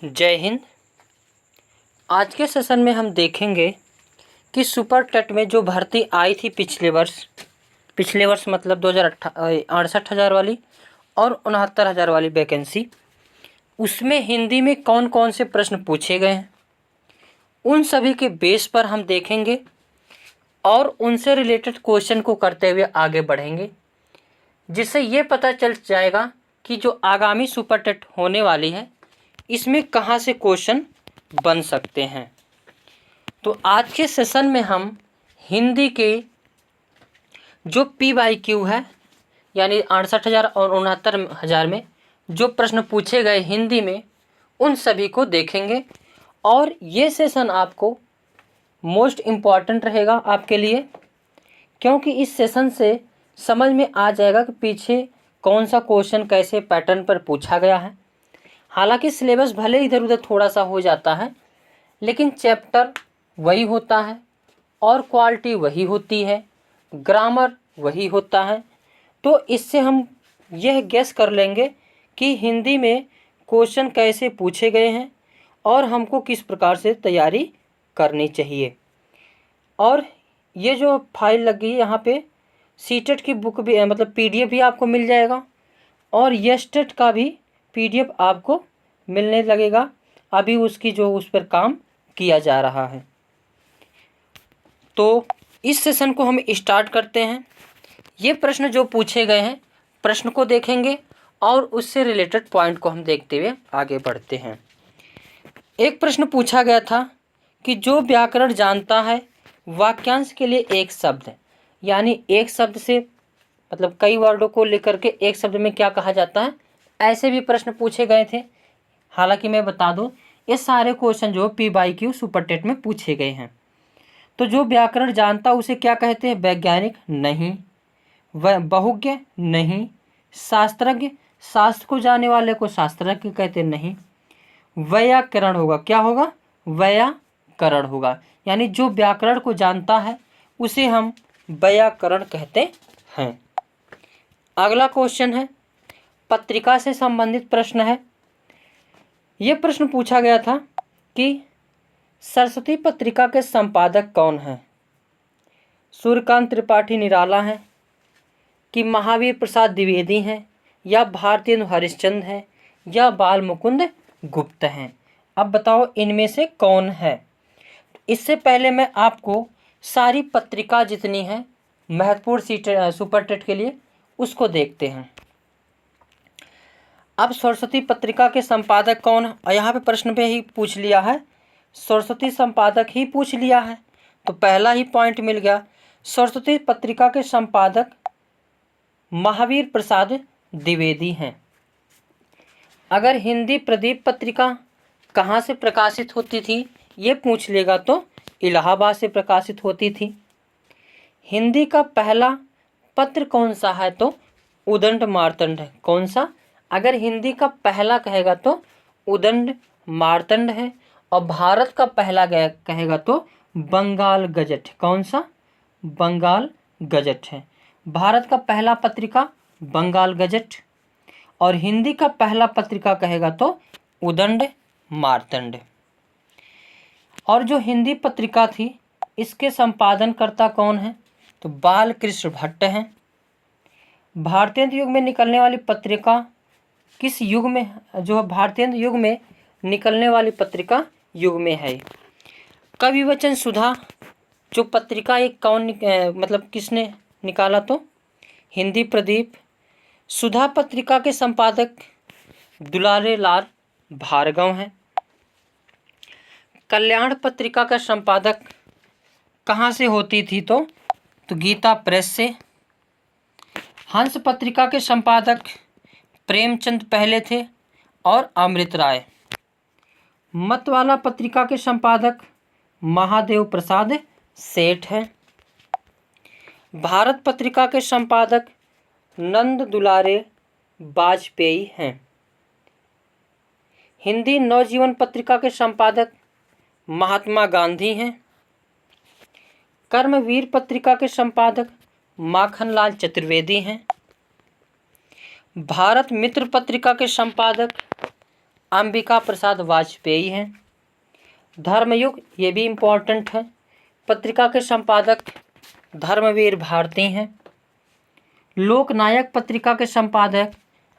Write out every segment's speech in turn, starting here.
जय हिंद। आज के सेशन में हम देखेंगे कि सुपर टेट में जो भर्ती आई थी पिछले वर्ष मतलब 68,000 वाली और 69,000 वाली वैकेंसी, उसमें हिंदी में कौन कौन से प्रश्न पूछे गए हैं, उन सभी के बेस पर हम देखेंगे और उनसे रिलेटेड क्वेश्चन को करते हुए आगे बढ़ेंगे, जिससे ये पता चल जाएगा कि जो आगामी सुपर टेट होने वाली है इसमें कहाँ से क्वेश्चन बन सकते हैं। तो आज के सेशन में हम हिंदी के जो PYQ है यानी 68,000 और 69,000 में जो प्रश्न पूछे गए हिंदी में उन सभी को देखेंगे और ये सेशन आपको मोस्ट इम्पॉर्टेंट रहेगा आपके लिए, क्योंकि इस सेशन से समझ में आ जाएगा कि पीछे कौन सा क्वेश्चन कैसे पैटर्न पर पूछा गया है। हालांकि सिलेबस भले इधर उधर थोड़ा सा हो जाता है, लेकिन चैप्टर वही होता है और क्वालिटी वही होती है, ग्रामर वही होता है। तो इससे हम यह गेस कर लेंगे कि हिंदी में क्वेश्चन कैसे पूछे गए हैं और हमको किस प्रकार से तैयारी करनी चाहिए। और ये जो फाइल लगी है यहाँ पे सीटेट की बुक भी मतलब PDF भी आपको मिल जाएगा और यस्टेट का भी PDF आपको मिलने लगेगा। अभी उसकी जो उस पर काम किया जा रहा है। तो इस सेशन को हम स्टार्ट करते हैं। ये प्रश्न जो पूछे गए हैं प्रश्न को देखेंगे और उससे रिलेटेड पॉइंट को हम देखते हुए आगे बढ़ते हैं। एक प्रश्न पूछा गया था कि जो व्याकरण जानता है वाक्यांश के लिए एक शब्द, यानी एक शब्द से मतलब कई वर्डों को लेकर के एक शब्द में क्या कहा जाता है, ऐसे भी प्रश्न पूछे गए थे। हालांकि मैं बता दूं ये सारे क्वेश्चन जो PYQ सुपर टेट में पूछे गए हैं। तो जो व्याकरण जानता उसे क्या कहते हैं, वैज्ञानिक नहीं, बहुज्ञ नहीं, शास्त्रज्ञ शास्त्र को जानने वाले को शास्त्रज्ञ कहते नहीं, व्याकरण होगा, क्या होगा, व्याकरण होगा, यानी जो व्याकरण को जानता है उसे हम व्याकरण कहते हैं। अगला क्वेश्चन है पत्रिका से संबंधित प्रश्न है। यह प्रश्न पूछा गया था कि सरस्वती पत्रिका के संपादक कौन हैं, सूर्यकांत त्रिपाठी निराला हैं कि महावीर प्रसाद द्विवेदी हैं या भारतेंदु हरिश्चंद्र हैं या बाल मुकुंद गुप्त हैं। अब बताओ इनमें से कौन है। इससे पहले मैं आपको सारी पत्रिका जितनी हैं महत्वपूर्ण सुपर टेट के लिए उसको देखते हैं। अब सरस्वती पत्रिका के संपादक कौन है, यहाँ पे प्रश्न पे ही पूछ लिया है, सरस्वती संपादक ही पूछ लिया है, तो पहला ही पॉइंट मिल गया। सरस्वती पत्रिका के संपादक महावीर प्रसाद द्विवेदी हैं। अगर हिंदी प्रदीप पत्रिका कहाँ से प्रकाशित होती थी ये पूछ लेगा तो इलाहाबाद से प्रकाशित होती थी। हिंदी का पहला पत्र कौन सा है, तो उदंड मार्तंड है। कौन सा, अगर हिंदी का पहला कहेगा तो उदंड मार्तंड है और भारत का पहला कहेगा तो बंगाल गजट। कौन सा, बंगाल गजट है। भारत का पहला पत्रिका बंगाल गजट और हिंदी का पहला पत्रिका कहेगा तो उदंड मार्तंड। और जो हिंदी पत्रिका थी इसके संपादनकर्ता कौन है, तो बालकृष्ण भट्ट हैं। भारतेंदु युग में निकलने वाली पत्रिका किस युग में, जो भारतेंदु युग में निकलने वाली पत्रिका युग में है। कवि वचन सुधा जो पत्रिका एक कौन मतलब किसने निकाला, तो हिंदी प्रदीप। सुधा पत्रिका के संपादक दुलारे लाल भार्गव हैं। कल्याण पत्रिका का संपादक कहाँ से होती थी, तो गीता प्रेस से। हंस पत्रिका के संपादक प्रेमचंद पहले थे और अमृत राय। मतवाला पत्रिका के संपादक महादेव प्रसाद सेठ हैं। भारत पत्रिका के संपादक नंद दुलारे वाजपेयी हैं। हिंदी नवजीवन पत्रिका के संपादक महात्मा गांधी हैं। कर्मवीर पत्रिका के संपादक माखनलाल चतुर्वेदी हैं। भारत मित्र पत्रिका के संपादक अंबिका प्रसाद वाजपेयी हैं। धर्मयुग, ये भी इम्पोर्टेंट है, पत्रिका के संपादक धर्मवीर भारती हैं। लोकनायक पत्रिका के संपादक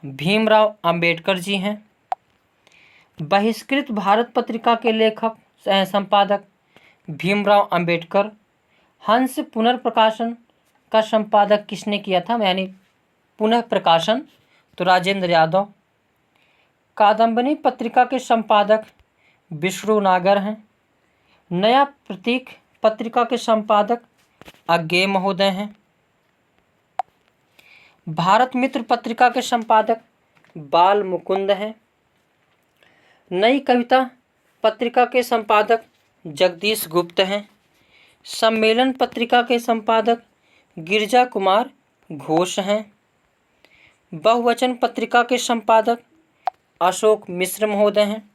भीमराव अंबेडकर जी हैं। बहिष्कृत भारत पत्रिका के लेखक संपादक भीमराव अंबेडकर। हंस पुनर्प्रकाशन का संपादक किसने किया था, यानी पुनः प्रकाशन, तो राजेंद्र यादव। कादम्बनी पत्रिका के संपादक विष्णु नागर हैं। नया प्रतीक पत्रिका के संपादक अज्ञे महोदय हैं। भारत मित्र पत्रिका के संपादक बाल मुकुंद हैं। नई कविता पत्रिका के संपादक जगदीश गुप्त हैं। सम्मेलन पत्रिका के संपादक गिरिजा कुमार घोष हैं। बहुवचन पत्रिका के संपादक अशोक मिश्र महोदय हैं।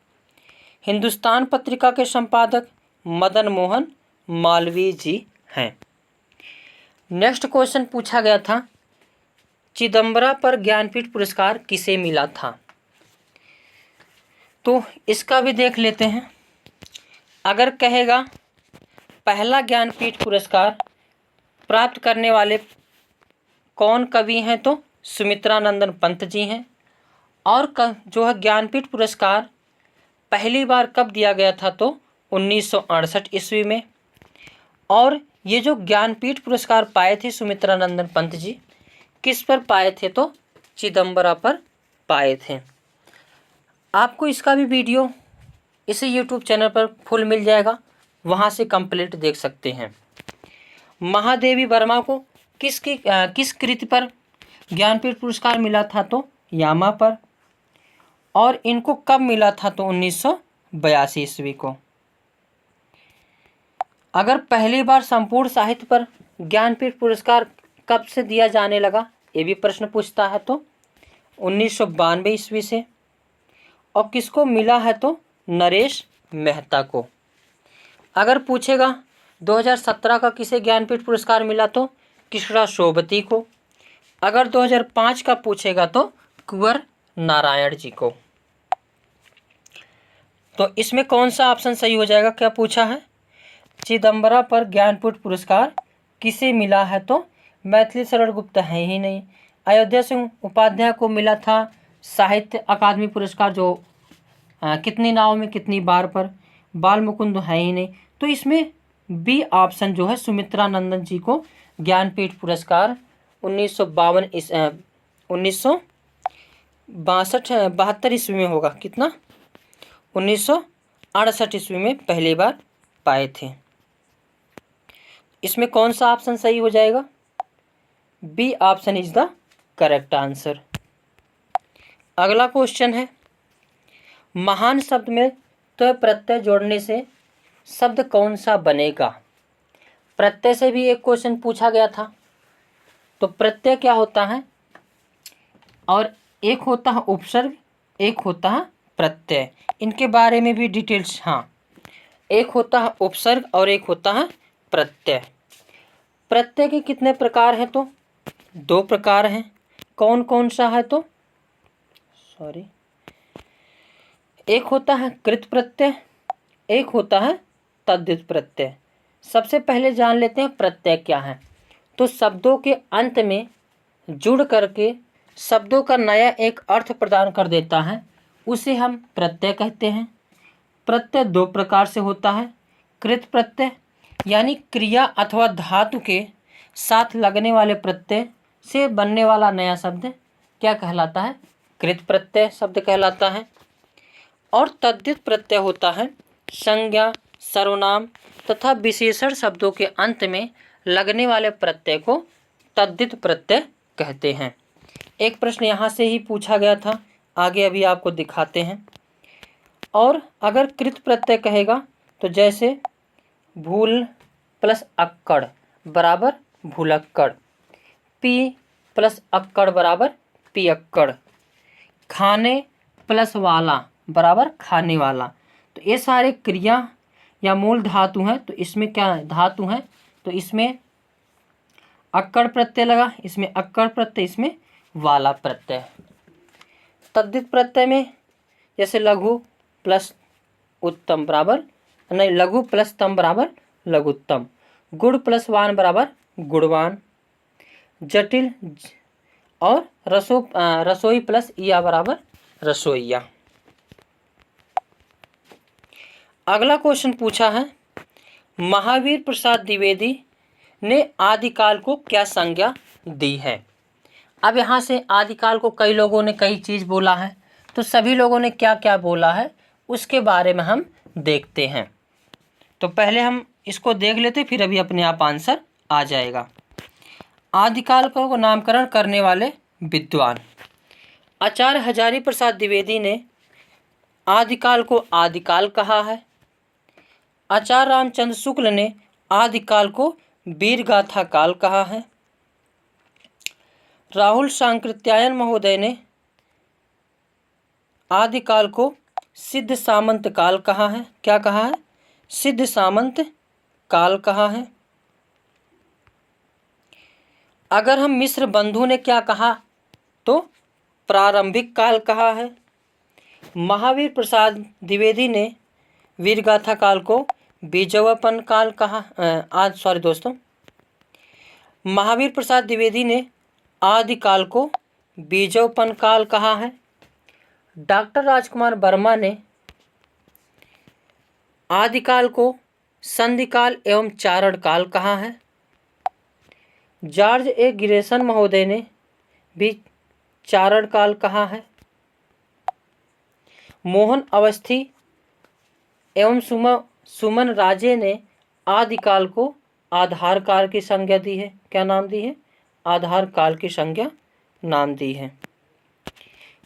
हिंदुस्तान पत्रिका के संपादक मदन मोहन मालवीय जी हैं। नेक्स्ट क्वेश्चन पूछा गया था, चिदम्बरा पर ज्ञानपीठ पुरस्कार किसे मिला था, तो इसका भी देख लेते हैं। अगर कहेगा पहला ज्ञानपीठ पुरस्कार प्राप्त करने वाले कौन कवि हैं, तो सुमित्रानंदन पंत जी हैं। और जो है ज्ञानपीठ पुरस्कार पहली बार कब दिया गया था, तो 1968 ईस्वी में। और ये जो ज्ञानपीठ पुरस्कार पाए थे सुमित्रानंदन पंत जी, किस पर पाए थे, तो चिदम्बरा पर पाए थे। आपको इसका भी वीडियो इसी यूट्यूब चैनल पर फुल मिल जाएगा, वहाँ से कंप्लीट देख सकते हैं। महादेवी वर्मा को किस कृति पर ज्ञानपीठ पुरस्कार मिला था, तो यामा पर। और इनको कब मिला था, तो 1982 ईस्वी को। अगर पहली बार संपूर्ण साहित्य पर ज्ञानपीठ पुरस्कार कब से दिया जाने लगा, ये भी प्रश्न पूछता है, तो 1992 ईस्वी से। और किसको मिला है, तो नरेश मेहता को। अगर पूछेगा 2017 का किसे ज्ञानपीठ पुरस्कार मिला, तो कृष्णा सोबती को। अगर 2005 का पूछेगा तो कुंवर नारायण जी को। तो इसमें कौन सा ऑप्शन सही हो जाएगा, क्या पूछा है, चिदम्बरा पर ज्ञानपीठ पुरस्कार किसे मिला है, तो मैथिली शरण गुप्त है ही नहीं। अयोध्या सिंह उपाध्याय को मिला था साहित्य अकादमी पुरस्कार, जो कितनी नाव में कितनी बार पर। बाल मुकुंद है ही नहीं, तो इसमें बी ऑप्शन जो है सुमित्रानंदन जी को ज्ञानपीठ पुरस्कार 1972 ईस्वी में होगा, कितना 1968 ईस्वी में पहली बार पाए थे। इसमें कौन सा ऑप्शन सही हो जाएगा, B option is the correct answer. अगला क्वेश्चन है, महान शब्द में तो प्रत्यय जोड़ने से शब्द कौन सा बनेगा। प्रत्यय से भी एक क्वेश्चन पूछा गया था, तो प्रत्यय क्या होता है, और एक होता है उपसर्ग, एक होता है प्रत्यय। इनके बारे में भी डिटेल्स, हाँ, एक होता है उपसर्ग और एक होता है प्रत्यय। प्रत्यय के कितने प्रकार हैं, तो 2 प्रकार हैं। कौन कौन सा है, तो एक होता है कृत प्रत्यय, एक होता है तद्धित प्रत्यय। सबसे पहले जान लेते हैं प्रत्यय क्या है। तो शब्दों के अंत में जुड़ करके शब्दों का नया एक अर्थ प्रदान कर देता है, उसे हम प्रत्यय कहते हैं। प्रत्यय 2 प्रकार से होता है। कृत प्रत्यय यानी क्रिया अथवा धातु के साथ लगने वाले प्रत्यय से बनने वाला नया शब्द क्या कहलाता है, कृत प्रत्यय शब्द कहलाता है। और तद्धित प्रत्यय होता है संज्ञा, सर्वनाम तथा विशेषण शब्दों के अंत में लगने वाले प्रत्यय को तद्धित प्रत्यय कहते हैं। एक प्रश्न यहाँ से ही पूछा गया था, आगे अभी आपको दिखाते हैं। और अगर कृत प्रत्यय कहेगा तो जैसे भूल प्लस अक्कड़ बराबर भूलक्कड़, पी प्लस अक्कड़ बराबर पियक्कड़, खाने प्लस वाला बराबर खाने वाला। तो ये सारे क्रिया या मूल धातु हैं। तो इसमें क्या धातु हैं, तो इसमें अक्कड़ प्रत्यय लगा, इसमें अक्कड़ प्रत्यय, इसमें वाला प्रत्यय। तद्धित प्रत्यय में जैसे लघु प्लस उत्तम बराबर नहीं, लघु प्लस तम बराबर लघुत्तम, गुड़ प्लस वान बराबर गुणवान, जटिल और रसोई प्लस या बराबर रसोइया। अगला क्वेश्चन पूछा है, महावीर प्रसाद द्विवेदी ने आदिकाल को क्या संज्ञा दी है। अब यहाँ से आदिकाल को कई लोगों ने कई चीज़ बोला है, तो सभी लोगों ने क्या क्या बोला है उसके बारे में हम देखते हैं। तो पहले हम इसको देख लेते, फिर अभी अपने आप आंसर आ जाएगा। आदिकाल को नामकरण करने वाले विद्वान, आचार्य हजारी प्रसाद द्विवेदी ने आदिकाल को आदिकाल कहा है। आचार्य रामचंद्र शुक्ल ने आदिकाल को वीरगाथा काल कहा है। राहुल सांकृत्यायन महोदय ने आदिकाल को सिद्ध सामंत काल कहा है। क्या कहा है? सिद्ध सामंत काल कहा है। अगर हम मिश्र बंधु ने क्या कहा तो प्रारंभिक काल कहा है। महावीर प्रसाद द्विवेदी ने वीरगाथा काल को बीजवापन काल कहा। महावीर प्रसाद द्विवेदी ने आदिकाल को बीजोपन काल कहा है। डॉक्टर राजकुमार वर्मा ने आदिकाल को संधिकाल एवं चारण काल कहा है। जॉर्ज ए गिरेसन महोदय ने भी चारण काल कहा है। मोहन अवस्थी एवं सुमन राजे ने आदिकाल को आधार काल की संज्ञा दी है। क्या नाम दी है? आधार काल की संज्ञा नाम दी है।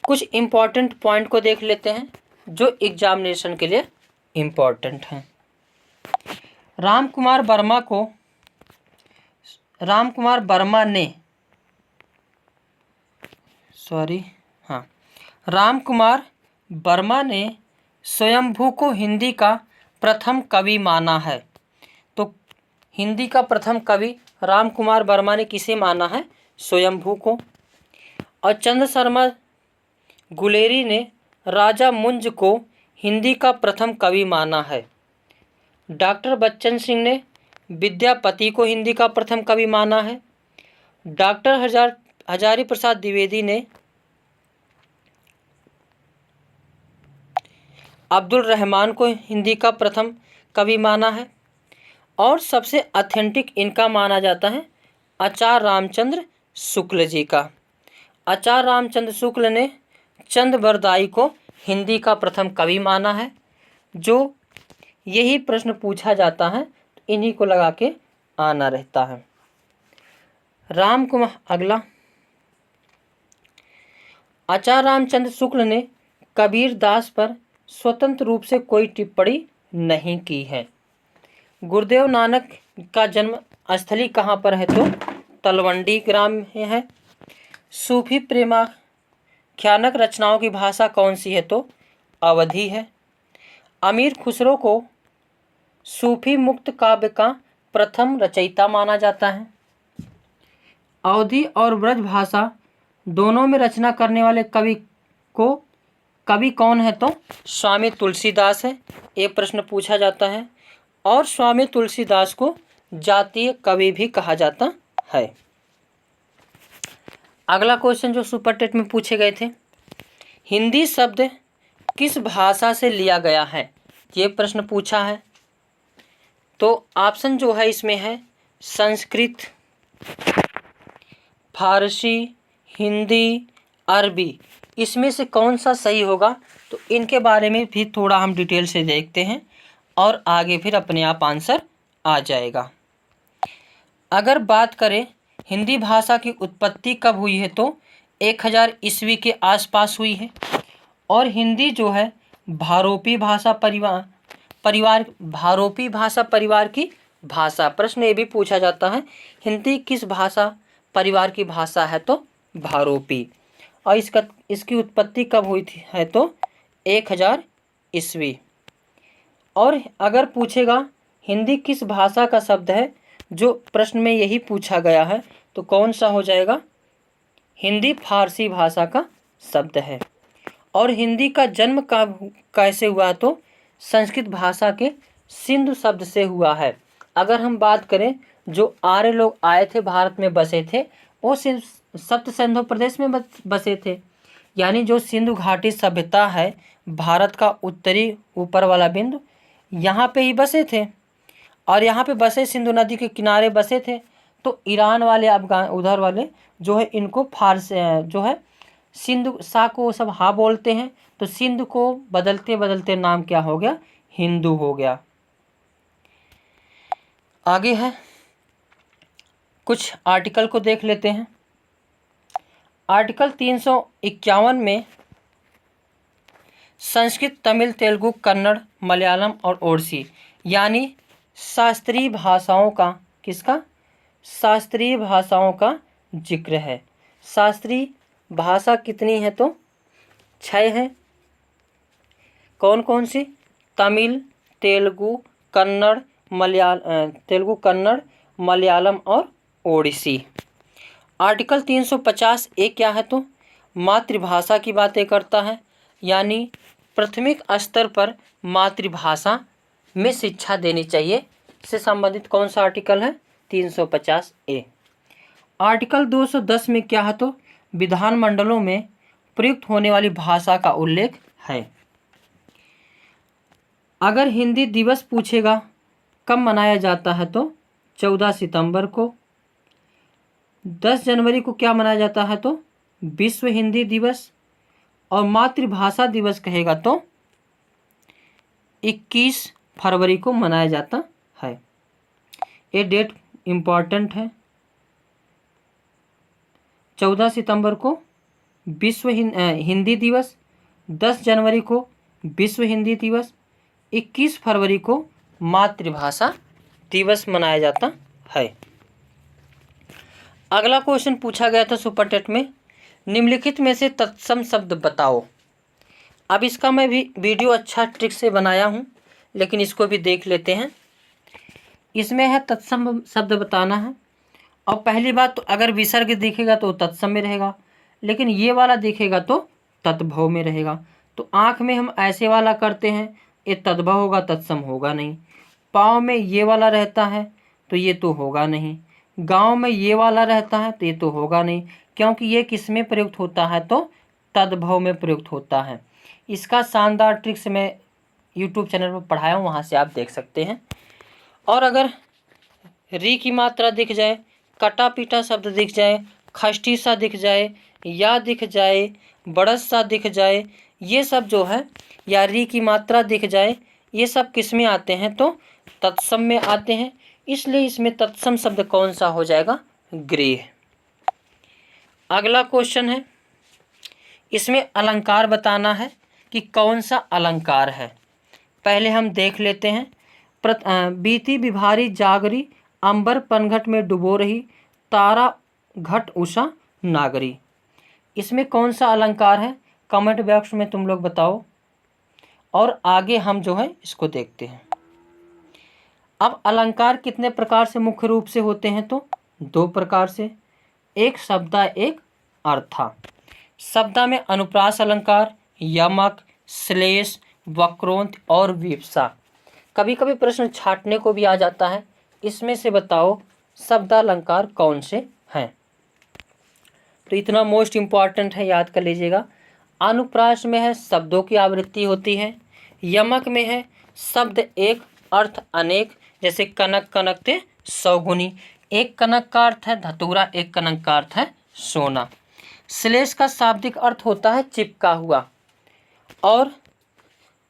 कुछ इम्पॉर्टेंट पॉइंट को देख लेते हैं जो एग्जामिनेशन के लिए इम्पॉर्टेंट हैं। रामकुमार वर्मा ने स्वयंभू को हिंदी का प्रथम कवि माना है। तो हिंदी का प्रथम कवि रामकुमार वर्मा ने किसे माना है? स्वयंभू को। और चंद्र शर्मा गुलेरी ने राजा मुंज को हिंदी का प्रथम कवि माना है। डॉक्टर बच्चन सिंह ने विद्यापति को हिंदी का प्रथम कवि माना है। डॉक्टर हजारी प्रसाद द्विवेदी ने अब्दुल रहमान को हिंदी का प्रथम कवि माना है। और सबसे ऑथेंटिक इनका माना जाता है आचार्य रामचंद्र शुक्ल जी का। आचार्य रामचंद्र शुक्ल ने चंद्रवरदाई को हिंदी का प्रथम कवि माना है। जो यही प्रश्न पूछा जाता है तो इन्हीं को लगा के आना रहता है। अगला, आचार्य रामचंद्र शुक्ल ने कबीर दास पर स्वतंत्र रूप से कोई टिप्पणी नहीं की है। गुरुदेव नानक का जन्म स्थली कहाँ पर है? तो तलवंडी ग्राम में है। सूफी प्रेमाख्यानक रचनाओं की भाषा कौन सी है? तो अवधी है। अमीर खुसरो को सूफी मुक्त काव्य का प्रथम रचयिता माना जाता है। अवधी और ब्रज भाषा दोनों में रचना करने वाले कवि कौन है? तो स्वामी तुलसीदास है। ये प्रश्न पूछा जाता है। और स्वामी तुलसीदास को जातीय कवि भी कहा जाता है। अगला क्वेश्चन जो सुपर टेट में पूछे गए थे, हिंदी शब्द किस भाषा से लिया गया है? ये प्रश्न पूछा है। तो ऑप्शन जो है इसमें है संस्कृत, फारसी, हिंदी, अरबी। इसमें से कौन सा सही होगा? तो इनके बारे में भी थोड़ा हम डिटेल से देखते हैं और आगे फिर अपने आप आंसर आ जाएगा। अगर बात करें हिंदी भाषा की उत्पत्ति कब हुई है तो 1000 ईस्वी के आसपास हुई है। और हिंदी जो है भारोपी भाषा परिवार की भाषा। प्रश्न ये भी पूछा जाता है हिंदी किस भाषा परिवार की भाषा है? तो भारोपी। और इसकी उत्पत्ति कब हुई थी है तो 1000 ईस्वी। और अगर पूछेगा हिंदी किस भाषा का शब्द है, जो प्रश्न में यही पूछा गया है, तो कौन सा हो जाएगा? हिंदी फारसी भाषा का शब्द है। और हिंदी का जन्म कैसे हुआ, तो संस्कृत भाषा के सिंधु शब्द से हुआ है। अगर हम बात करें, जो आर्य लोग आए थे, भारत में बसे थे, वो सप्त सिंधु प्रदेश में बसे थे। यानी जो सिंधु घाटी सभ्यता है, भारत का उत्तरी ऊपर वाला बिंदु, यहाँ पे ही बसे थे। और यहाँ पे बसे, सिंधु नदी के किनारे बसे थे। तो ईरान वाले, अफगान उधर वाले जो है, इनको फारस जो है सिंधु सा को सब हा बोलते हैं। तो सिंधु को बदलते बदलते नाम क्या हो गया, हिंदू हो गया। आगे है, कुछ आर्टिकल को देख लेते हैं। आर्टिकल 351 में संस्कृत, तमिल, तेलुगु, कन्नड़, मलयालम और ओडिसी यानी शास्त्रीय भाषाओं का, किसका, शास्त्रीय भाषाओं का जिक्र है। शास्त्रीय भाषा कितनी है, तो 6 हैं। कौन कौन सी, तमिल, तेलुगु, कन्नड़, मलयालम और ओडिसी। आर्टिकल 350 क्या है, तो मातृभाषा की बातें करता है। यानी प्राथमिक स्तर पर मातृभाषा में शिक्षा देनी चाहिए, से संबंधित कौन सा आर्टिकल है, 350 आर्टिकल 210 में क्या है, तो विधानमंडलों में प्रयुक्त होने वाली भाषा का उल्लेख है। अगर हिंदी दिवस पूछेगा कब मनाया जाता है, तो 14 सितंबर को। 10 जनवरी को क्या मनाया जाता है, तो विश्व हिंदी दिवस। और मातृभाषा दिवस कहेगा तो 21 फरवरी को मनाया जाता है। ये डेट इम्पॉर्टेंट है। 14 सितंबर को विश्व हिंदी दिवस, 10 जनवरी को विश्व हिंदी दिवस, 21 फरवरी को मातृभाषा दिवस मनाया जाता है। अगला क्वेश्चन पूछा गया था सुपर टेट में, निम्नलिखित में से तत्सम शब्द बताओ। अब इसका मैं भी वीडियो अच्छा ट्रिक से बनाया हूँ, लेकिन इसको भी देख लेते हैं। इसमें है तत्सम शब्द बताना है। और पहली बात, तो अगर विसर्ग दिखेगा तो तत्सम में रहेगा, लेकिन ये वाला दिखेगा तो तद्भव में रहेगा। तो आँख में हम ऐसे वाला करते हैं, ये तद्भव होगा, तत्सम होगा नहीं। पाँव में ये वाला रहता है तो ये तो होगा नहीं। गांव में ये वाला रहता है तो ये तो होगा नहीं, क्योंकि ये किस में प्रयुक्त होता है, तो तद्भव में प्रयुक्त होता है। इसका शानदार ट्रिक्स मैं यूट्यूब चैनल पर पढ़ाया हूँ, वहाँ से आप देख सकते हैं। और अगर री की मात्रा दिख जाए, कटा पीटा शब्द दिख जाए, खष्टी सा दिख जाए, या दिख जाए, बड़स सा दिख जाए, ये सब जो है, या री की मात्रा दिख जाए, ये सब किस में आते हैं, तो तत्सम में आते हैं। इसलिए इसमें तत्सम शब्द कौन सा हो जाएगा, गृह। अगला क्वेश्चन है, इसमें अलंकार बताना है कि कौन सा अलंकार है। पहले हम देख लेते हैं। बीती बिभारी जागरी, अंबर पनघट में डुबो रही, तारा घट उषा नागरी। इसमें कौन सा अलंकार है, कमेंट बॉक्स में तुम लोग बताओ। और आगे हम जो है इसको देखते हैं। अब अलंकार कितने प्रकार से मुख्य रूप से होते हैं, तो 2 प्रकार से, एक शब्दा, एक अर्था। शब्दा में अनुप्रास अलंकार, यमक, श्लेष, वक्रोंत और विवक्षा। कभी कभी प्रश्न छाटने को भी आ जाता है, इसमें से बताओ शब्दालंकार कौन से हैं। तो इतना मोस्ट इम्पॉर्टेंट है, याद कर लीजिएगा। अनुप्रास में है शब्दों की आवृत्ति होती है, यमक में है शब्द एक अर्थ अनेक, जैसे कनक कनकते सौगुनी, एक कनक का अर्थ है धतूरा, एक कनक का अर्थ है सोना। श्लेष का शाब्दिक अर्थ होता है चिपका हुआ। और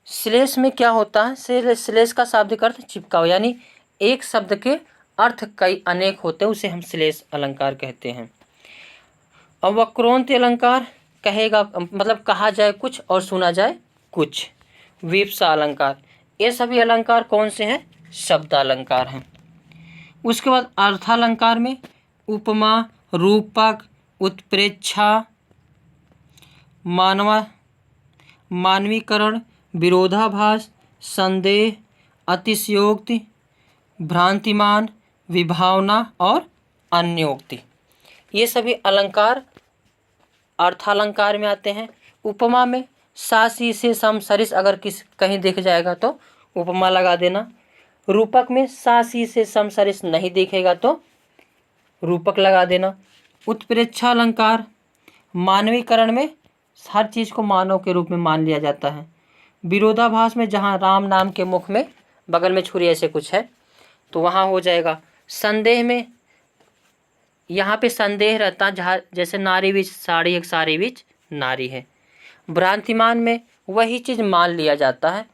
श्लेष में क्या होता है, श्लेष का शाब्दिक अर्थ चिपका हुआ, यानी एक शब्द के अर्थ कई अनेक होते हैं, उसे हम श्लेष अलंकार कहते हैं। अब वक्रोंत अलंकार कहेगा, मतलब कहा जाए कुछ और सुना जाए कुछ। विवक्षा अलंकार, ये सभी अलंकार कौन से हैं, शब्दालंकार हैं। उसके बाद अर्थालंकार में उपमा, रूपक, उत्प्रेक्षा, मानवीकरण, विरोधाभास, संदेह, अतिशयोक्ति, भ्रांतिमान, विभावना और अन्योक्ति, ये सभी अलंकार अर्थालंकार में आते हैं। उपमा में सा सी से सम सरिस अगर कहीं दिख जाएगा तो उपमा लगा देना। रूपक में सा सी से सम सरिस नहीं दिखेगा तो रूपक लगा देना। उत्प्रेक्षा अलंकार, मानवीकरण में हर चीज़ को मानव के रूप में मान लिया जाता है। विरोधाभास में जहाँ राम नाम के मुख में बगल में छुरी ऐसे कुछ है तो वहाँ हो जाएगा। संदेह में यहाँ पे संदेह रहता जहाँ जैसे नारी बीच साड़ी एक साड़ी बीच नारी है। भ्रांतिमान में वही चीज़ मान लिया जाता है,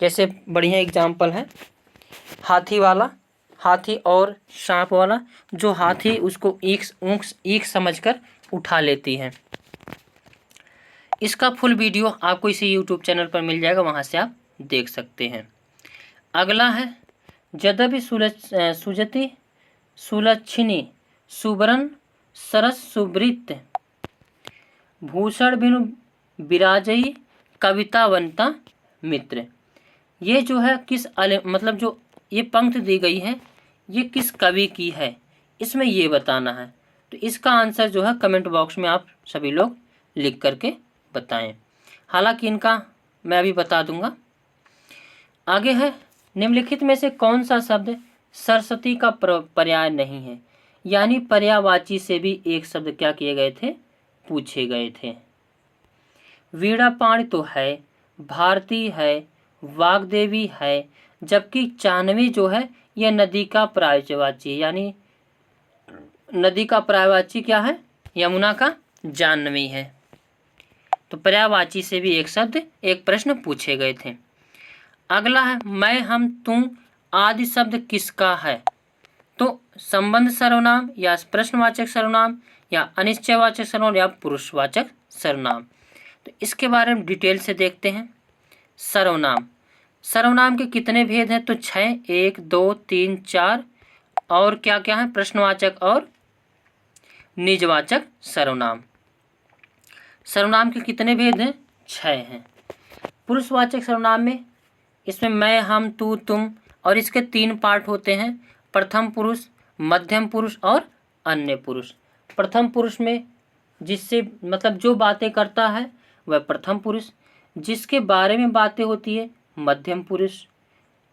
जैसे बढ़िया एग्जाम्पल है हाथी वाला, हाथी और सांप वाला, जो हाथी उसको ईख समझकर उठा लेती है। इसका फुल वीडियो आपको इसी यूट्यूब चैनल पर मिल जाएगा, वहाँ से आप देख सकते हैं। अगला है यद्यपि सुजति सुलक्षिणी सुबरन सरस सुवृत्त भूषण बिनु विराजई कवितावंता मित्र। ये जो है किस मतलब जो ये पंक्ति दी गई है ये किस कवि की है, इसमें ये बताना है। तो इसका आंसर जो है कमेंट बॉक्स में आप सभी लोग लिख करके बताएं। हालांकि इनका मैं अभी बता दूंगा। आगे है निम्नलिखित में से कौन सा शब्द सरस्वती का पर्याय नहीं है, यानी पर्यायवाची से भी एक शब्द क्या किए गए थे, पूछे गए थे। वीणापाणी तो है, भारती है, वाग्देवी है, जबकि चांदवी जो है यह नदी का पर्यायवाची है, यानी नदी का पर्यायवाची क्या है, यमुना का जाह्नवी है। तो पर्यायवाची से भी एक शब्द एक प्रश्न पूछे गए थे। अगला है मैं हम तुम आदि शब्द किसका है, तो संबंध सर्वनाम या प्रश्नवाचक सर्वनाम या अनिश्चयवाचक सर्वनाम या पुरुषवाचक सर्वनाम। तो इसके बारे में डिटेल से देखते हैं। सर्वनाम, सर्वनाम के कितने भेद हैं, तो 6, 1, 2, 3, 4 और क्या क्या है, प्रश्नवाचक और निजवाचक सर्वनाम। सर्वनाम के कितने भेद हैं, 6 हैं। पुरुषवाचक सर्वनाम में इसमें मैं हम तू तुम और इसके 3 पार्ट होते हैं, प्रथम पुरुष, मध्यम पुरुष और अन्य पुरुष। प्रथम पुरुष में जिससे मतलब जो बातें करता है वह प्रथम पुरुष, जिसके बारे में बातें होती है मध्यम पुरुष,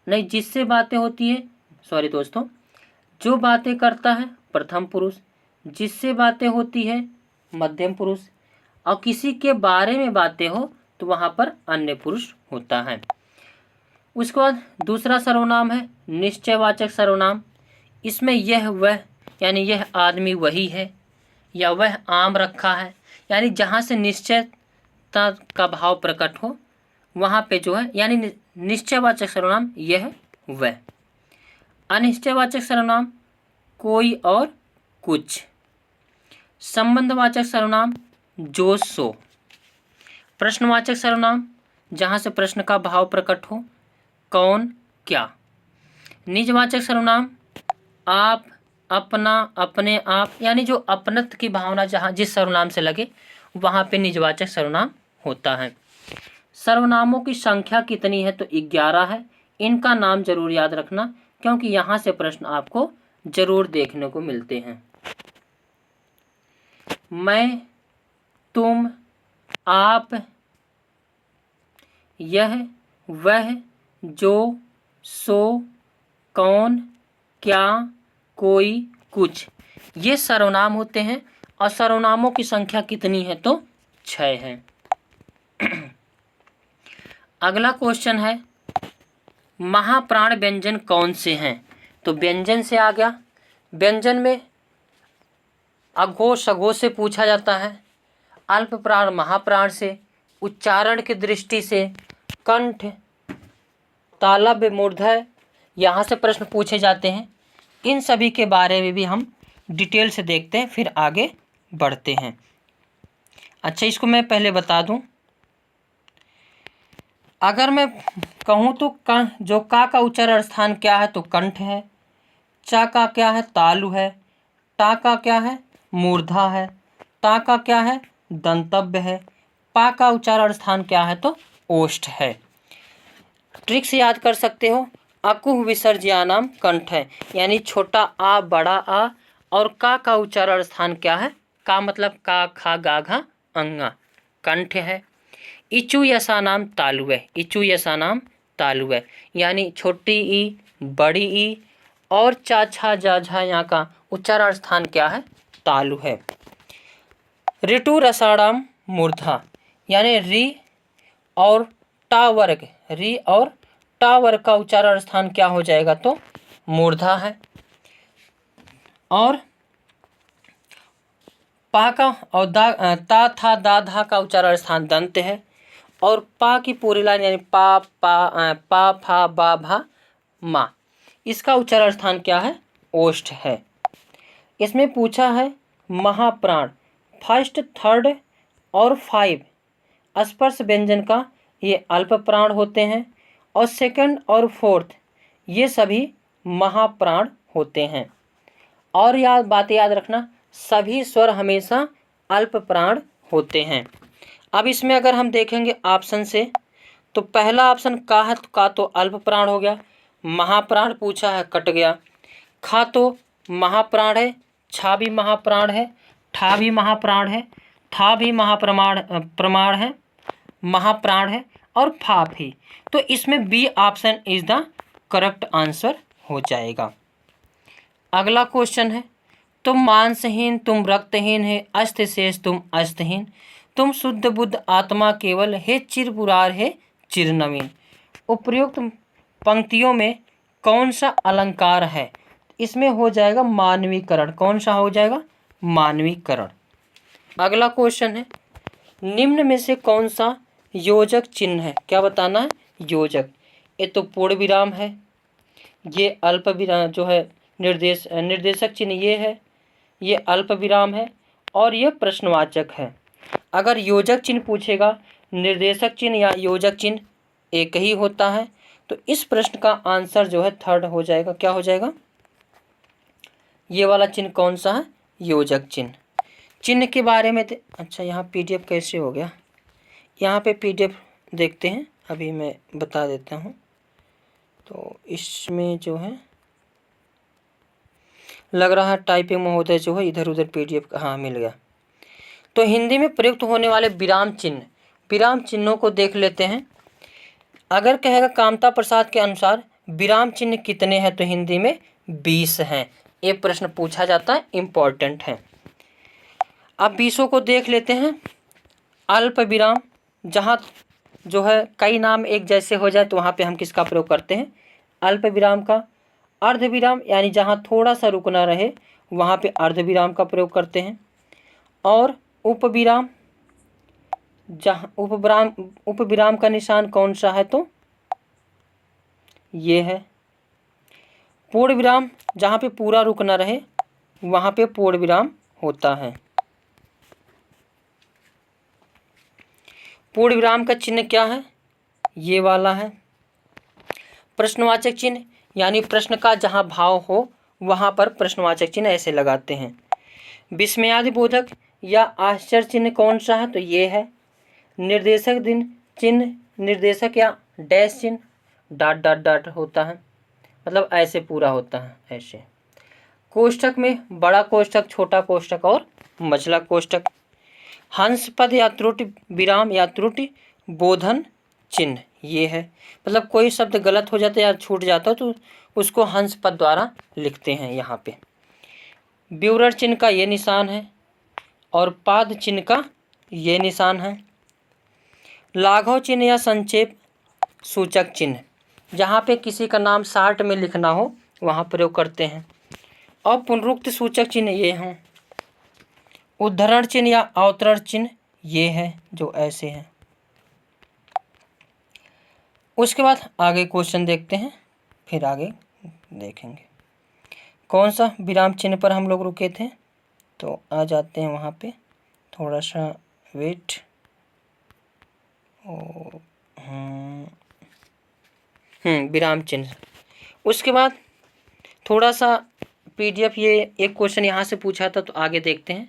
नहीं जिससे बातें होती है सॉरी दोस्तों, जो बातें करता है प्रथम पुरुष, जिससे बातें होती है मध्यम पुरुष, और किसी के बारे में बातें हो तो वहाँ पर अन्य पुरुष होता है। उसके बाद दूसरा सर्वनाम है निश्चयवाचक सर्वनाम। इसमें यह वह यानी यह आदमी वही है या वह आम रखा है, यानी जहाँ से निश्चयता का भाव प्रकट हो वहाँ पे जो है, यानी निश्चयवाचक सर्वनाम यह वह। अनिश्चयवाचक सर्वनाम कोई और कुछ। संबंधवाचक सर्वनाम जो सो। प्रश्नवाचक सर्वनाम जहाँ से प्रश्न का भाव प्रकट हो, कौन क्या। निजवाचक सर्वनाम आप, अपना, अपने आप, यानी जो अपनत्व की भावना जहाँ जिस सर्वनाम से लगे वहाँ पे निजवाचक सर्वनाम होता है। सर्वनामों की संख्या कितनी है, तो 11 है। इनका नाम जरूर याद रखना क्योंकि यहाँ से प्रश्न आपको जरूर देखने को मिलते हैं। मैं, तुम, आप, यह, वह, जो, सो, कौन, क्या, कोई, कुछ, ये सर्वनाम होते हैं। और सर्वनामों की संख्या कितनी है, तो 6 है। अगला क्वेश्चन है महाप्राण व्यंजन कौन से हैं, तो व्यंजन से आ गया। व्यंजन में अघोष सघोष से पूछा जाता है, अल्प प्राण महाप्राण से, उच्चारण की दृष्टि से कंठ, तालव्य, मूर्धन्य, यहाँ से प्रश्न पूछे जाते हैं। इन सभी के बारे में भी हम डिटेल से देखते हैं, फिर आगे बढ़ते हैं। अच्छा, इसको मैं पहले बता दूं, अगर मैं कहूँ तो जो का उच्चारण स्थान क्या है, तो कंठ है। चा का क्या है, तालु है। टा का क्या है, मूर्धा है। ता का क्या है, दंतव्य है। पा का उच्चारण स्थान क्या है, तो ओष्ठ है। ट्रिक से याद कर सकते हो, अकुह विसर्ज्यानाम कंठ है, यानी छोटा आ बड़ा आ। और का उच्चारण स्थान क्या है, का मतलब का खा गा घा अंगा, कंठ है। इचू यसानाम तालु है, इचू यसानाम तालु है, यानी छोटी ई, बड़ी ई और चाछा जाझा यहाँ का उच्चारण स्थान क्या है? तालु है। ऋतु रसाणाम मूर्धा, यानी री और टा वर्ग, री और टा वर्ग का उच्चारण स्थान क्या हो जाएगा? तो मूर्धा है। और पा का और ता था दा धा का उच्चारण स्थान दंत है। और पा की पूरी लाइन यानी पा पा फा बा भा मा, इसका उच्चारण स्थान क्या है? ओष्ठ है। इसमें पूछा है महाप्राण, फर्स्ट, थर्ड और 5 स्पर्श व्यंजन का ये अल्प प्राण होते हैं और सेकंड और 4th ये सभी महाप्राण होते हैं। और बात याद रखना, सभी स्वर हमेशा अल्प प्राण होते हैं। अब इसमें अगर हम देखेंगे ऑप्शन से, तो पहला ऑप्शन का है, का तो अल्प प्राण हो गया, महाप्राण पूछा है, कट गया। खा तो महाप्राण है, छा भी महाप्राण है, ठा भी महाप्राण है, था भी प्रमाण है, महाप्राण है, और फा भी। तो इसमें B option is the correct answer हो जाएगा। अगला क्वेश्चन है, तुम मांसहीन, तुम रक्तहीन है, अस्थ शेष तुम अस्थहीन, तुम शुद्ध बुद्ध आत्मा केवल, हे चिरपुरार है चिरनवीन। उपर्युक्त पंक्तियों में कौन सा अलंकार है? इसमें हो जाएगा मानवीकरण। कौन सा हो जाएगा? मानवीकरण। अगला क्वेश्चन है, निम्न में से कौन सा योजक चिन्ह है? क्या बताना है? योजक। ये तो पूर्ण विराम है, ये अल्प विराम जो है निर्देशक चिन्ह ये है, ये अल्प विराम है, और ये प्रश्नवाचक है। अगर योजक चिन्ह पूछेगा, निर्देशक चिन्ह या योजक चिन्ह एक ही होता है, तो इस प्रश्न का आंसर जो है थर्ड हो जाएगा। क्या हो जाएगा? ये वाला चिन्ह कौन सा है? योजक चिन्ह। चिन्ह के बारे में अच्छा, यहाँ पीडीएफ कैसे हो गया? यहाँ पे पीडीएफ देखते हैं, अभी मैं बता देता हूँ। तो इसमें जो है लग रहा है टाइपिंग महोदय जो है इधर उधर पीडीएफ, हाँ मिल गया। तो हिंदी में प्रयुक्त होने वाले विराम चिन्हों को देख लेते हैं। अगर कहेगा कामता प्रसाद के अनुसार विराम चिन्ह कितने हैं, तो हिंदी में 20 हैं। ये प्रश्न पूछा जाता है, इम्पोर्टेंट है। अब 20 को देख लेते हैं। अल्प विराम, जहाँ जो है कई नाम एक जैसे हो जाए तो वहाँ पे हम किसका प्रयोग करते हैं? अल्प विराम का। अर्ध विराम, यानी जहाँ थोड़ा सा रुकना रहे वहाँ पे अर्ध विराम का प्रयोग करते हैं। और उपविराम, जहाँ उपविराम का निशान कौन सा है? तो ये है। पूर्ण विराम, जहाँ पे पूरा रुकना रहे वहाँ पे पूर्ण विराम होता है। पूर्ण विराम का चिन्ह क्या है? ये वाला है। प्रश्नवाचक चिन्ह, यानी प्रश्न का जहाँ भाव हो वहाँ पर प्रश्नवाचक चिन्ह ऐसे लगाते हैं। विस्मयादिबोधक या आश्चर्य चिन्ह कौन सा है? तो ये है। निर्देशक चिन्ह, निर्देशक या डैश चिन्ह, डॉट डॉट डॉट होता है, मतलब ऐसे पूरा होता है ऐसे। कोष्ठक में बड़ा कोष्ठक, छोटा कोष्ठक और मझला कोष्ठक। हंस पद या त्रुटि विराम या त्रुटि बोधन चिन्ह ये है, मतलब कोई शब्द गलत हो जाता है या छूट जाता है तो उसको हंस पद द्वारा लिखते हैं यहाँ पे। ब्यूरर चिन्ह का ये निशान है और पाद चिन्ह का ये निशान है। लाघव चिन्ह या संक्षेप सूचक चिन्ह, जहाँ पे किसी का नाम शार्ट में लिखना हो वहाँ प्रयोग करते हैं। और पुनरुक्त सूचक चिन्ह ये हैं। उद्धरण चिन्ह या अवतरण चिन्ह ये है जो ऐसे हैं। उसके बाद आगे क्वेश्चन देखते हैं, फिर आगे देखेंगे कौन सा विराम चिन्ह पर हम लोग रुके थे। तो आ जाते हैं वहाँ पे, थोड़ा सा वेट। विराम चिन्ह। उसके बाद थोड़ा सा पीडीएफ, ये एक क्वेश्चन यहाँ से पूछा था तो आगे देखते हैं।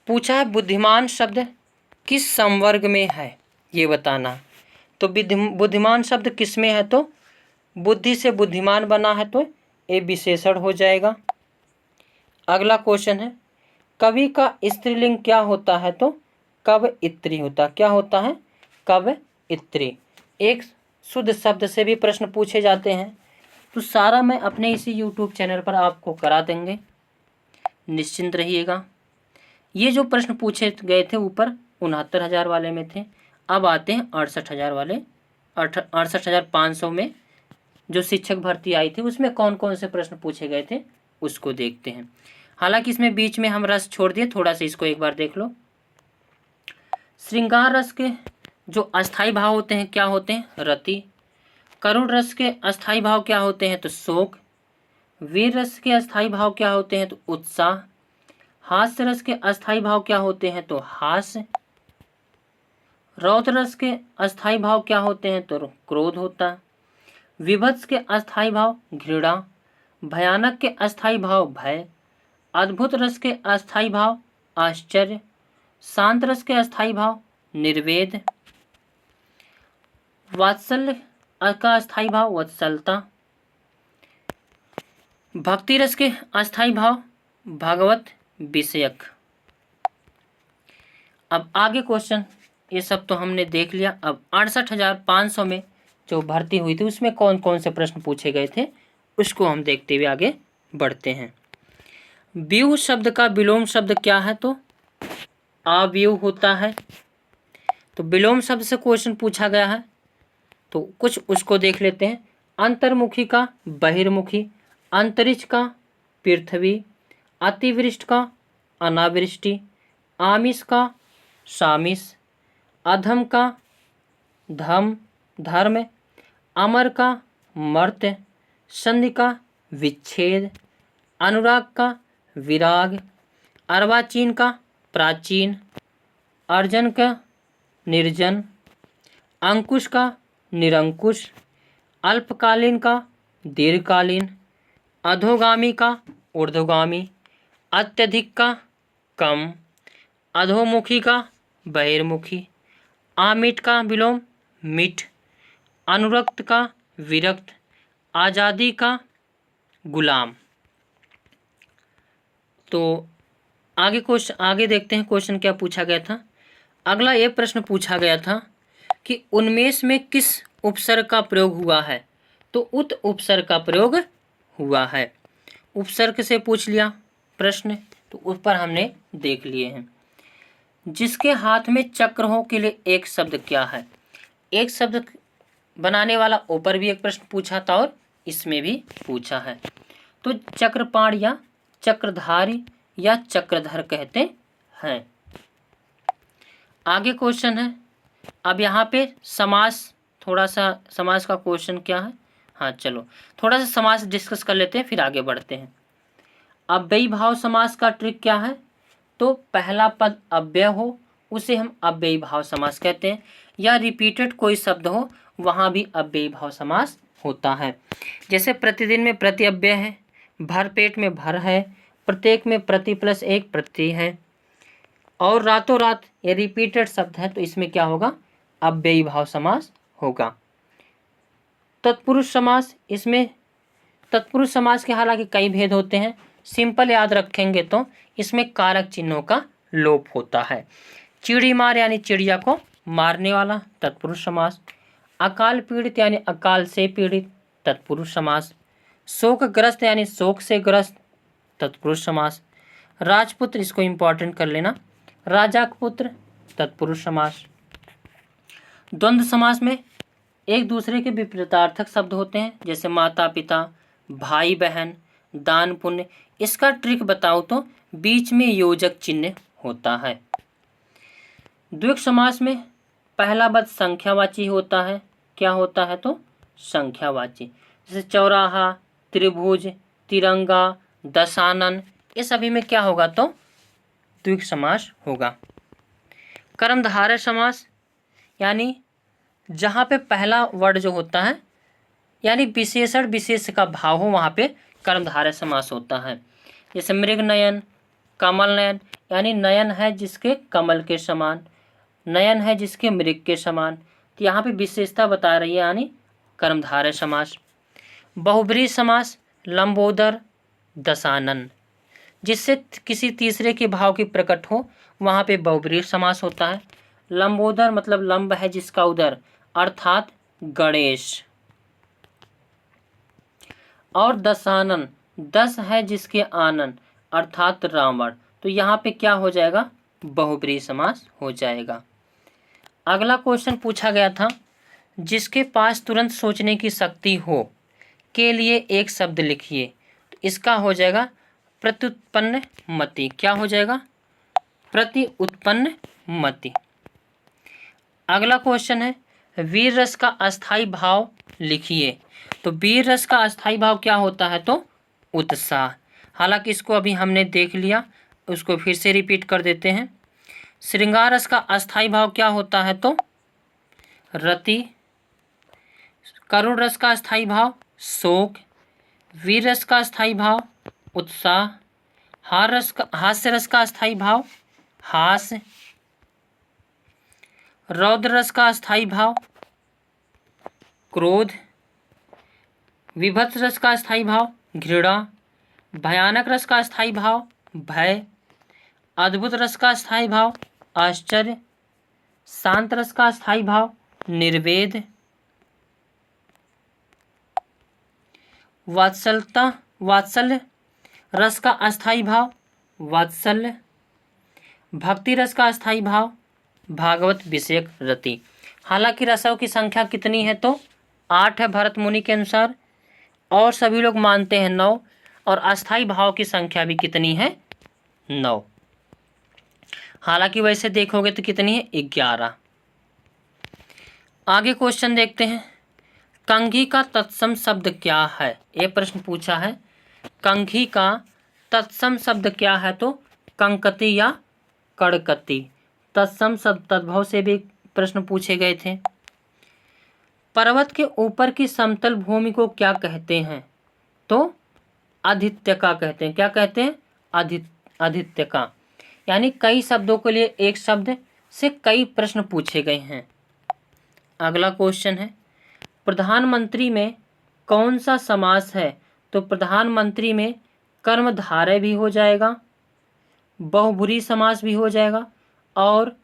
पूछा है बुद्धिमान शब्द किस संवर्ग में है, ये बताना। तो बुद्धिमान शब्द किस में है? तो बुद्धि से बुद्धिमान बना है तो ये विशेषण हो जाएगा। अगला क्वेश्चन है, कवि का स्त्रीलिंग क्या होता है? तो कवयित्री होता। क्या होता है? कव इत्री। एक शुद्ध शब्द से भी प्रश्न पूछे जाते हैं, तो सारा मैं अपने इसी यूट्यूब चैनल पर आपको करा देंगे, निश्चिंत रहिएगा। ये जो प्रश्न पूछे गए थे ऊपर 69,000 वाले में थे, अब आते हैं 68,000 वाले। 68,500 में जो शिक्षक भर्ती आई थी उसमें कौन कौन से प्रश्न पूछे गए थे उसको देखते हैं। हालांकि इसमें बीच में हम रस छोड़ दिए, थोड़ा सा इसको एक बार देख लो। श्रृंगार रस के जो अस्थाई भाव होते हैं क्या होते हैं? रति। करुण रस के अस्थाई भाव क्या होते हैं? तो शोक। वीर रस के अस्थाई भाव क्या होते हैं? तो उत्साह। हास्य रस के अस्थाई भाव क्या होते हैं? तो हास्य। रौद्र रस के अस्थाई भाव क्या होते हैं? तो क्रोध होता है। विभत्स के अस्थाई भाव घृणा। भयानक के अस्थाई भाव भय। अद्भुत रस के अस्थाई भाव आश्चर्य। शांत रस के अस्थाई भाव निर्वेद। वात्सल्य का अस्थाई भाव वत्सलता। भक्ति रस के अस्थाई भाव भगवत विषयक। अब आगे क्वेश्चन, ये सब तो हमने देख लिया। अब 68,500 में जो भर्ती हुई थी उसमें कौन कौन से प्रश्न पूछे गए थे उसको हम देखते हुए आगे बढ़ते हैं। व्यूह शब्द का विलोम शब्द क्या है? तो अव्यूह होता है। तो विलोम शब्द से क्वेश्चन पूछा गया है, तो कुछ उसको देख लेते हैं। अंतर्मुखी का बहिर्मुखी, अंतरिक्ष का पृथ्वी, अतिवृष्ट का अनावृष्टि, आमिष का सामिष, अधम का धर्म, अमर का मर्त्य, संधि का विच्छेद, अनुराग का विराग, अर्वाचीन का प्राचीन, अर्जन का निर्जन, अंकुश का निरंकुश, अल्पकालीन का दीर्घकालीन, अधोगामी का ऊर्ध्वगामी, अत्यधिक का कम, अधोमुखी का बहिर्मुखी, आमिट का विलोम मिट, अनुरक्त का विरक्त, आज़ादी का गुलाम। तो आगे देखते हैं क्वेश्चन क्या पूछा गया था। अगला ये प्रश्न पूछा गया था कि उन्मेष में किस उपसर्ग का प्रयोग हुआ है? तो उत उपसर्ग का प्रयोग हुआ है। उपसर्ग से पूछ लिया प्रश्न, तो उस पर हमने देख लिए हैं। जिसके हाथ में चक्र हो के लिए एक शब्द क्या है? एक शब्द बनाने वाला ऊपर भी एक प्रश्न पूछा था और इसमें भी पूछा है। तो चक्रपाण या चक्रधारी या चक्रधर कहते हैं। आगे क्वेश्चन है। अब यहाँ पे समास, थोड़ा सा समास का क्वेश्चन क्या है, हाँ चलो थोड़ा सा समास डिस्कस कर लेते हैं फिर आगे बढ़ते हैं। अव्ययी भाव समास का ट्रिक क्या है? तो पहला पद अव्यय हो उसे हम अव्ययी भाव समास कहते हैं, या रिपीटेड कोई शब्द हो वहाँ भी अव्ययी भाव समास होता है। जैसे प्रतिदिन में प्रति अव्यय है, भर पेट में भर है, प्रत्येक में प्रति प्लस एक प्रति है, और रातों रात ये रिपीटेड शब्द है तो इसमें क्या होगा? अव्ययी भाव समास होगा। तत्पुरुष समास, इसमें तत्पुरुष समास के हालांकि कई भेद होते हैं, सिंपल याद रखेंगे तो इसमें कारक चिन्हों का लोप होता है। चिड़ी मार यानी चिड़िया को मारने वाला तत्पुरुष समास, अकाल पीड़ित यानी अकाल से पीड़ित तत्पुरुष समास, शोकग्रस्त यानी शोक से ग्रस्त तत्पुरुष समास, राजपुत्र, इसको इंपॉर्टेंट कर लेना, राजा का पुत्र तत्पुरुष समास। द्वंद्व समास में एक दूसरे के विपरीतार्थक शब्द होते हैं, जैसे माता पिता, भाई बहन, दान पुण्य। इसका ट्रिक बताओ तो बीच में योजक चिन्ह होता है। द्विग समास में पहला पद संख्यावाची होता है। क्या होता है? तो संख्यावाची। जैसे चौराहा, त्रिभुज, तिरंगा, दशानन, ये सभी में क्या होगा? तो द्विग समास होगा। कर्मधारय समास यानी जहाँ पे पहला वर्ड जो होता है यानी विशेषण विशेष का भाव हो वहाँ पे कर्मधारय समास होता है। जैसे मृग नयन, कमल नयन, यानी नयन है जिसके कमल के समान, नयन है जिसके मृग के समान, तो यहाँ पे विशेषता बता रही है यानी कर्मधारय समास। बहुब्रीहि समास, लंबोदर, दशानन, जिससे किसी तीसरे के भाव की प्रकट हो वहाँ पे बहुब्रीहि समास होता है। लंबोदर मतलब लंब है जिसका उदर, अर्थात गणेश। और दशानन, 10 है जिसके आनन, अर्थात रावण। तो यहाँ पे क्या हो जाएगा, बहुब्रीहि समास हो जाएगा। अगला क्वेश्चन पूछा गया था, जिसके पास तुरंत सोचने की शक्ति हो के लिए एक शब्द लिखिए। तो इसका हो जाएगा प्रत्युत्पन्न मति। क्या हो जाएगा, प्रति उत्पन्न मति। अगला क्वेश्चन है, वीर रस का अस्थाई भाव लिखिए। तो वीर रस का अस्थाई भाव क्या होता है, तो उत्साह। हालांकि इसको अभी हमने देख लिया, उसको फिर से रिपीट कर देते हैं। श्रृंगार रस का अस्थाई भाव क्या होता है, तो रति। करुण रस का अस्थाई भाव शोक। वीर रस का अस्थाई भाव उत्साह। हास्य रस का अस्थाई भाव हास्य। रौद्र रस का अस्थाई भाव क्रोध। विभत्स रस का अस्थाई भाव घृणा। भयानक रस का अस्थाई भाव भय। अद्भुत रस का अस्थाई भाव आश्चर्य। शांत रस का अस्थाई भाव निर्वेद। वात्सल्य रस का अस्थाई भाव वात्सल्य। भक्ति रस का अस्थाई भाव भागवत विषयक रति। हालांकि रसों की संख्या कितनी है, तो 8 है भरत मुनि के अनुसार, और सभी लोग मानते हैं 9, और अस्थाई भाव की संख्या भी कितनी है, 9। हालांकि वैसे देखोगे तो कितनी है, 11। आगे क्वेश्चन देखते हैं, कंघी का तत्सम शब्द क्या है। ये प्रश्न पूछा है, कंघी का तत्सम शब्द क्या है, तो कंकति या कड़कति। तत्सम शब्द तद्भव से भी प्रश्न पूछे गए थे। पर्वत के ऊपर की समतल भूमि को क्या कहते हैं, तो आदित्यका कहते हैं। क्या कहते हैं, आदित्यका। यानी कई शब्दों के लिए एक शब्द से कई प्रश्न पूछे गए हैं। अगला क्वेश्चन है, प्रधानमंत्री में कौन सा समास है। तो प्रधानमंत्री में कर्मधारय भी हो जाएगा, बहुब्रीहि समास भी हो जाएगा, और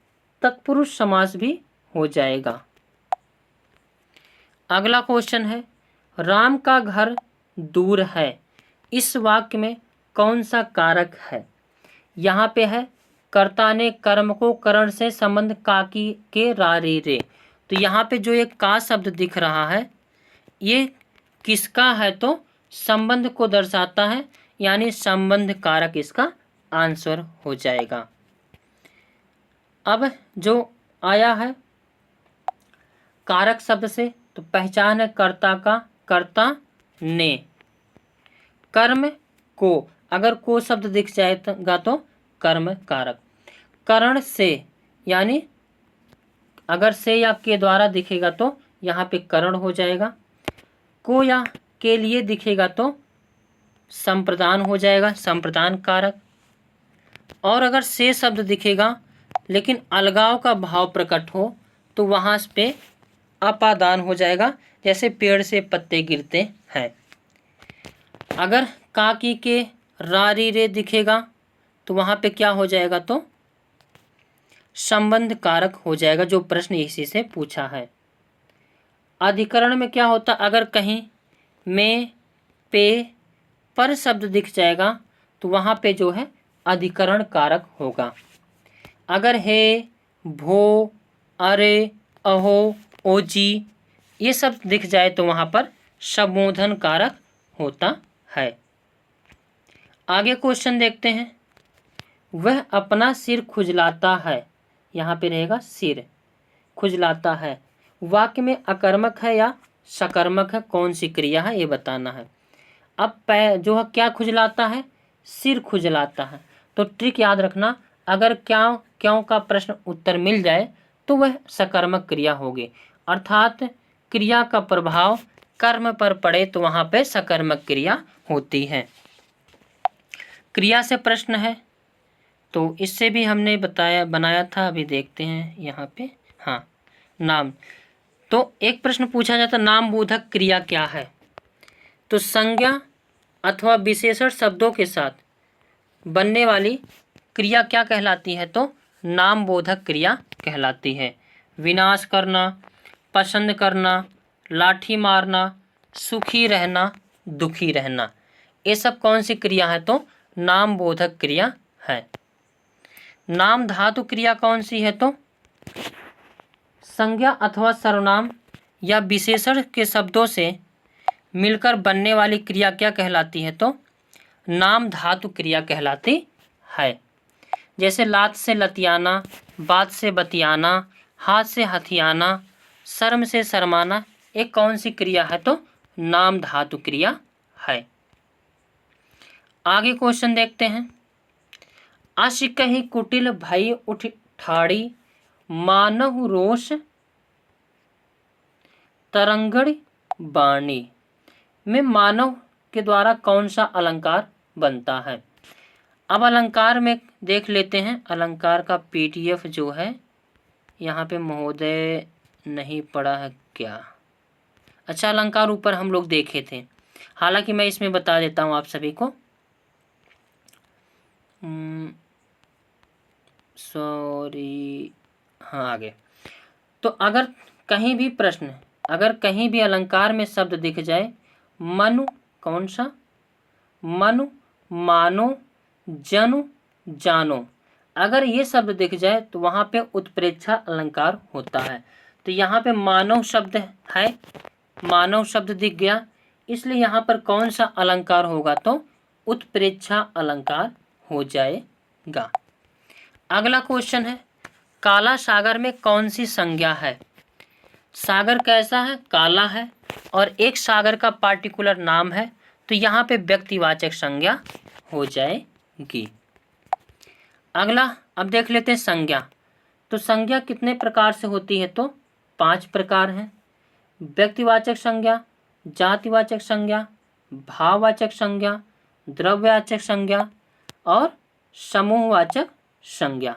तत्पुरुष समास भी हो जाएगा। अगला क्वेश्चन है, राम का घर दूर है, इस वाक्य में कौन सा कारक है। यहाँ पे है, कर्ता ने कर्म को करण से संबंध काकी के रा रे रे। तो यहाँ पे जो एक का शब्द दिख रहा है, ये किसका है, तो संबंध को दर्शाता है, यानी संबंध कारक इसका आंसर हो जाएगा। अब जो आया है कारक शब्द से, तो पहचान है कर्ता का, कर्ता ने। कर्म को, अगर को शब्द दिख जाएगा तो कर्म कारक। करण से, यानी अगर से या के द्वारा दिखेगा तो यहाँ पे करण हो जाएगा। को या के लिए दिखेगा तो संप्रदान हो जाएगा, संप्रदान कारक। और अगर से शब्द दिखेगा लेकिन अलगाव का भाव प्रकट हो, तो वहाँ पे अपादान हो जाएगा, जैसे पेड़ से पत्ते गिरते हैं। अगर का की के रा री रे दिखेगा तो वहाँ पे क्या हो जाएगा, तो संबंध कारक हो जाएगा, जो प्रश्न इसी से पूछा है। अधिकरण में क्या होता, अगर कहीं में पे पर शब्द दिख जाएगा तो वहाँ पे जो है अधिकरण कारक होगा। अगर हे, भो, अरे, अहो, ओजी ये सब दिख जाए तो वहाँ पर संबोधन कारक होता है। आगे क्वेश्चन देखते हैं, वह अपना सिर खुजलाता है। यहाँ पे रहेगा सिर खुजलाता है। वाक्य में अकर्मक है या सकर्मक है, कौन सी क्रिया है, ये बताना है। अब जो है क्या खुजलाता है, सिर खुजलाता है। तो ट्रिक याद रखना, अगर क्यों का प्रश्न उत्तर मिल जाए तो वह सकर्मक क्रिया होगी, अर्थात क्रिया का प्रभाव कर्म पर पड़े तो वहाँ पे सकर्मक क्रिया होती है। क्रिया से प्रश्न है, तो इससे भी हमने बनाया था, अभी देखते हैं यहाँ पे। हाँ, नाम। तो एक प्रश्न पूछा जाता, नाम बोधक क्रिया क्या है। तो संज्ञा अथवा विशेषण शब्दों के साथ बनने वाली क्रिया क्या कहलाती है, तो नाम बोधक क्रिया कहलाती है। विनाश करना, पसंद करना, लाठी मारना, सुखी रहना, दुखी रहना, ये सब कौन सी क्रिया है? तो नाम बोधक क्रिया है। नाम धातु क्रिया कौन सी है? तो संज्ञा अथवा सर्वनाम या विशेषण के शब्दों से मिलकर बनने वाली क्रिया क्या कहलाती है? तो नाम धातु क्रिया कहलाती है। जैसे लात से लतियाना, बात से बतियाना, हाथ से हथियाना, शर्म से शर्माना, एक कौन सी क्रिया है? तो नाम धातु क्रिया है। आगे क्वेश्चन देखते हैं। अश कहि कुटिल भई उठ ठाड़ी, मानव रोष तरंगड़ बाणी में मानव के द्वारा कौन सा अलंकार बनता है? अब अलंकार में देख लेते हैं। अलंकार का पीडीएफ जो है यहाँ पे महोदय नहीं पढ़ा है क्या? अच्छा, अलंकार ऊपर हम लोग देखे थे, हालांकि मैं इसमें बता देता हूँ आप सभी को। सॉरी, हाँ आगे। तो अगर कहीं भी प्रश्न, अगर कहीं भी अलंकार में शब्द दिख जाए, मनु, कौन सा? मनु, मानो, जनु, जानो, अगर ये शब्द दिख जाए तो वहाँ पे उत्प्रेक्षा अलंकार होता है। तो यहाँ पे मानव शब्द है, मानव शब्द दिख गया, इसलिए यहाँ पर कौन सा अलंकार होगा? तो उत्प्रेक्षा अलंकार हो जाएगा। अगला क्वेश्चन है, काला सागर में कौन सी संज्ञा है? सागर कैसा है? काला है, और एक सागर का पार्टिकुलर नाम है, तो यहाँ पे व्यक्तिवाचक संज्ञा हो जाएगी। अगला अब देख लेते हैं संज्ञा। तो संज्ञा कितने प्रकार से होती है? तो 5 प्रकार हैं। व्यक्तिवाचक संज्ञा, जातिवाचक संज्ञा, भाववाचक संज्ञा, द्रव्यवाचक संज्ञा और समूहवाचक संज्ञा।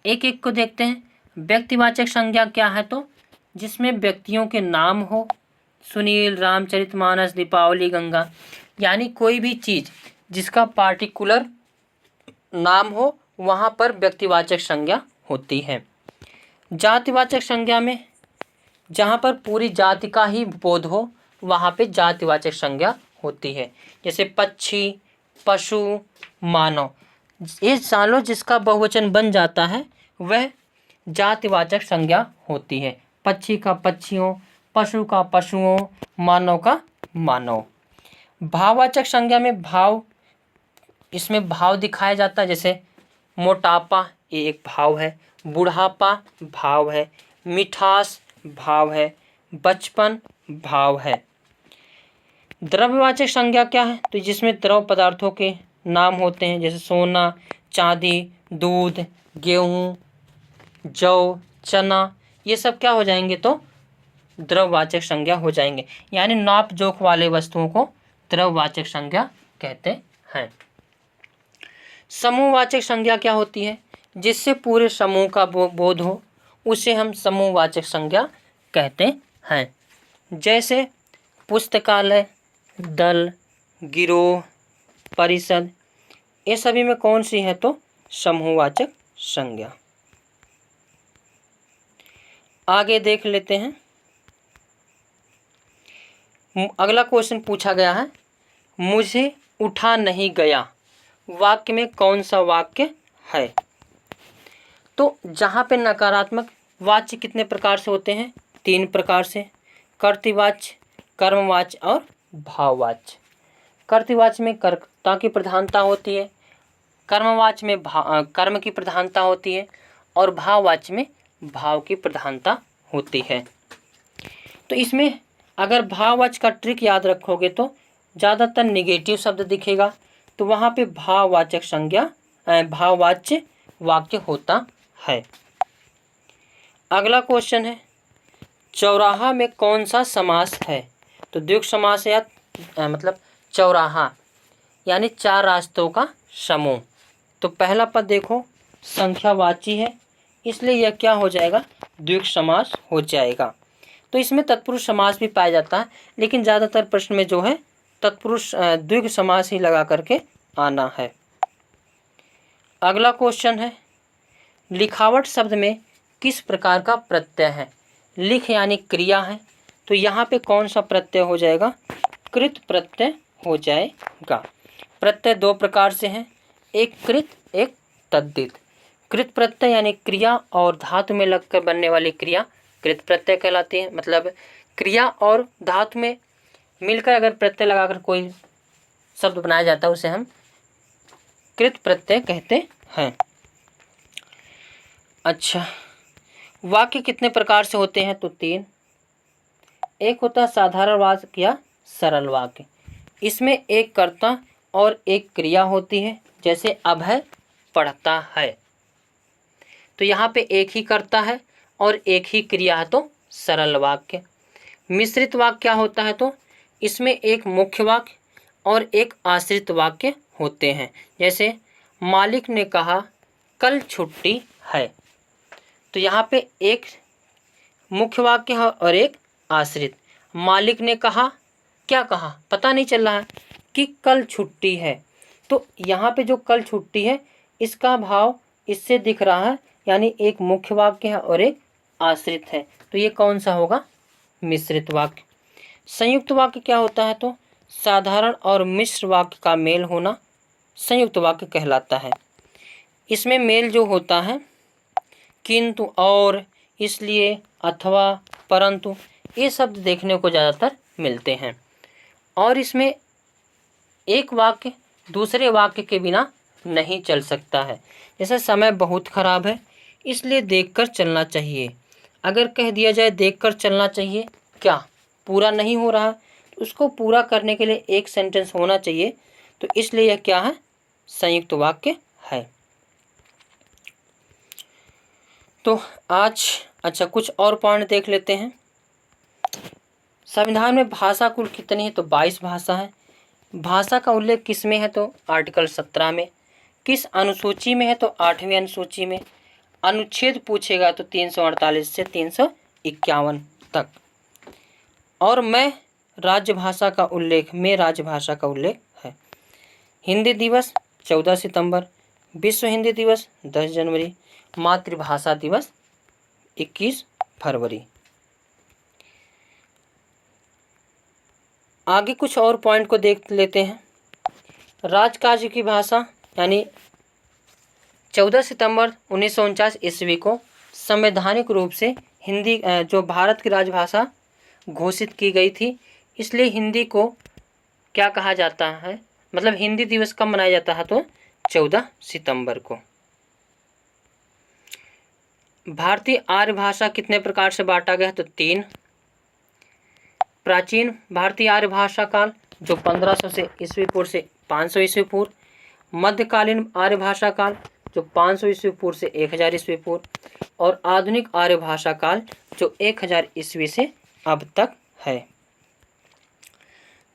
एक एक को देखते हैं। व्यक्तिवाचक संज्ञा क्या है? तो जिसमें व्यक्तियों के नाम हो, सुनील, रामचरितमानस, दीपावली, गंगा, यानी कोई भी चीज़ जिसका पार्टिकुलर नाम हो वहाँ पर व्यक्तिवाचक संज्ञा होती है। जातिवाचक संज्ञा में जहाँ पर पूरी जाति का ही बोध हो वहाँ पे जातिवाचक संज्ञा होती है। जैसे पक्षी, पशु, मानव, ये सालों जिसका बहुवचन बन जाता है वह जातिवाचक संज्ञा होती है। पक्षी का पक्षियों, पशु का पशुओं, मानव का मानव। भाववाचक संज्ञा में भाव, इसमें भाव दिखाया जाता है। जैसे मोटापा, ये एक भाव है, बुढ़ापा भाव है, मिठास भाव है, बचपन भाव है। द्रव्यवाचक संज्ञा क्या है? तो जिसमें द्रव पदार्थों के नाम होते हैं, जैसे सोना, चांदी, दूध, गेहूँ, जौ, चना, ये सब क्या हो जाएंगे? तो द्रव्यवाचक संज्ञा हो जाएंगे। यानी नाप जोख वाले वस्तुओं को द्रव्यवाचक संज्ञा कहते हैं। समूहवाचक संज्ञा क्या होती है? जिससे पूरे समूह का बोध हो उसे हम समूहवाचक संज्ञा कहते हैं। जैसे पुस्तकालय, दल, गिरोह, परिषद, ये सभी में कौन सी है? तो समूहवाचक संज्ञा। आगे देख लेते हैं। अगला क्वेश्चन पूछा गया है, मुझे उठा नहीं गया वाक्य में कौन सा वाक्य है? तो जहाँ पे नकारात्मक वाच्य कितने प्रकार से होते हैं? 3 प्रकार से, कर्तृवाच्य, कर्मवाच्य और भाववाच्य। कर्तृवाच्य में कर्ता की प्रधानता होती है, कर्मवाच्य में कर्म की प्रधानता होती है और भाववाच्य में भाव की प्रधानता होती है। तो इसमें अगर भाववाच्य का ट्रिक याद रखोगे तो ज़्यादातर निगेटिव शब्द दिखेगा, तो वहाँ पे भाववाचक संज्ञा, भाववाच्य वाक्य होता है। अगला क्वेश्चन है, चौराहा में कौन सा समास है? तो द्विगु समास है, या मतलब चौराहा यानी 4 रास्तों का समूह। तो पहला पद देखो संख्यावाची है, इसलिए यह क्या हो जाएगा? द्विगु समास हो जाएगा। तो इसमें तत्पुरुष समास भी पाया जाता है, लेकिन ज़्यादातर प्रश्न में जो है तत्पुरुष द्विगु समास ही लगा करके आना है। अगला क्वेश्चन है, लिखावट शब्द में किस प्रकार का प्रत्यय है। लिख यानी क्रिया है, तो यहाँ पे कौन सा प्रत्यय हो जाएगा, कृत प्रत्यय हो जाएगा। प्रत्यय दो प्रकार से हैं, एक कृत एक तद्धित। कृत प्रत्यय यानी क्रिया और धातु में लगकर बनने वाली क्रिया कृत प्रत्यय कहलाती है। मतलब क्रिया और धातु में मिलकर अगर प्रत्यय लगाकर कोई शब्द बनाया जाता है उसे हम कृत प्रत्यय कहते हैं। अच्छा, वाक्य कितने प्रकार से होते हैं, तो 3। एक होता है साधारण वाक्य या सरल वाक्य। इसमें एक कर्ता और एक क्रिया होती है, जैसे अभय पढ़ता है, तो यहाँ पे एक ही कर्ता है और एक ही क्रिया है, तो सरल वाक्य। मिश्रित वाक्य क्या होता है, तो इसमें एक मुख्य वाक्य और एक आश्रित वाक्य होते हैं। जैसे मालिक ने कहा कल छुट्टी है, तो यहाँ पे एक मुख्य वाक्य है और एक आश्रित। मालिक ने कहा, क्या कहा पता नहीं चल रहा है, कि कल छुट्टी है, तो यहाँ पे जो कल छुट्टी है इसका भाव इससे दिख रहा है, यानी एक मुख्य वाक्य है और एक आश्रित है, तो ये कौन सा होगा, मिश्रित वाक्य। संयुक्त वाक्य क्या होता है, तो साधारण और मिश्र वाक्य का मेल होना संयुक्त वाक्य कहलाता है। इसमें मेल जो होता है किंतु, और, इसलिए, अथवा, परंतु, ये शब्द देखने को ज़्यादातर मिलते हैं। और इसमें एक वाक्य दूसरे वाक्य के बिना नहीं चल सकता है। जैसे समय बहुत खराब है इसलिए देखकर चलना चाहिए। अगर कह दिया जाए देखकर चलना चाहिए, क्या पूरा नहीं हो रहा है, तो उसको पूरा करने के लिए एक सेंटेंस होना चाहिए, तो इसलिए यह क्या है, संयुक्त वाक्य है। तो आज अच्छा कुछ और पॉइंट देख लेते हैं। संविधान में भाषा कुल कितनी है, तो 22 भाषा है। भाषा का उल्लेख किस में है, तो आर्टिकल 17 में। किस अनुसूची में है, तो 8वीं अनुसूची में। अनुच्छेद पूछेगा तो 348 से 351 तक। और में राजभाषा का उल्लेख है। हिंदी दिवस 14 सितंबर, विश्व हिंदी दिवस 10 जनवरी, मातृभाषा दिवस 21 फरवरी। आगे कुछ और पॉइंट को देख लेते हैं। राजकाज की भाषा यानी 14 सितंबर 1949 ईस्वी को संवैधानिक रूप से हिंदी जो भारत की राजभाषा घोषित की गई थी, इसलिए हिंदी को क्या कहा जाता है, मतलब हिंदी दिवस कब मनाया जाता है, तो 14 सितंबर को। भारतीय आर्य भाषा कितने प्रकार से बांटा गया, तो 3। प्राचीन भारतीय आर्य भाषा काल जो 1500 से ईस्वी पूर्व से 500 ईस्वी पूर्व, मध्यकालीन आर्य भाषा काल जो 500 ईस्वी पूर्व से 1000 ईस्वी पूर्व, और आधुनिक आर्य भाषा काल जो 1000 ईस्वी से अब तक है।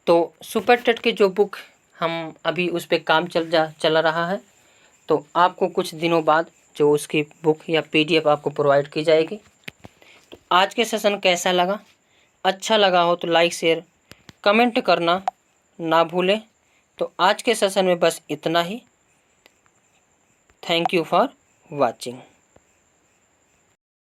तो सुपर टेट की जो बुक हम अभी उस पर काम चल रहा है, तो आपको कुछ दिनों बाद जो उसकी बुक या PDF आपको प्रोवाइड की जाएगी। तो आज के सेशन कैसा लगा, अच्छा लगा हो तो लाइक शेयर कमेंट करना ना भूलें। तो आज के सेशन में बस इतना ही। Thank you for watching.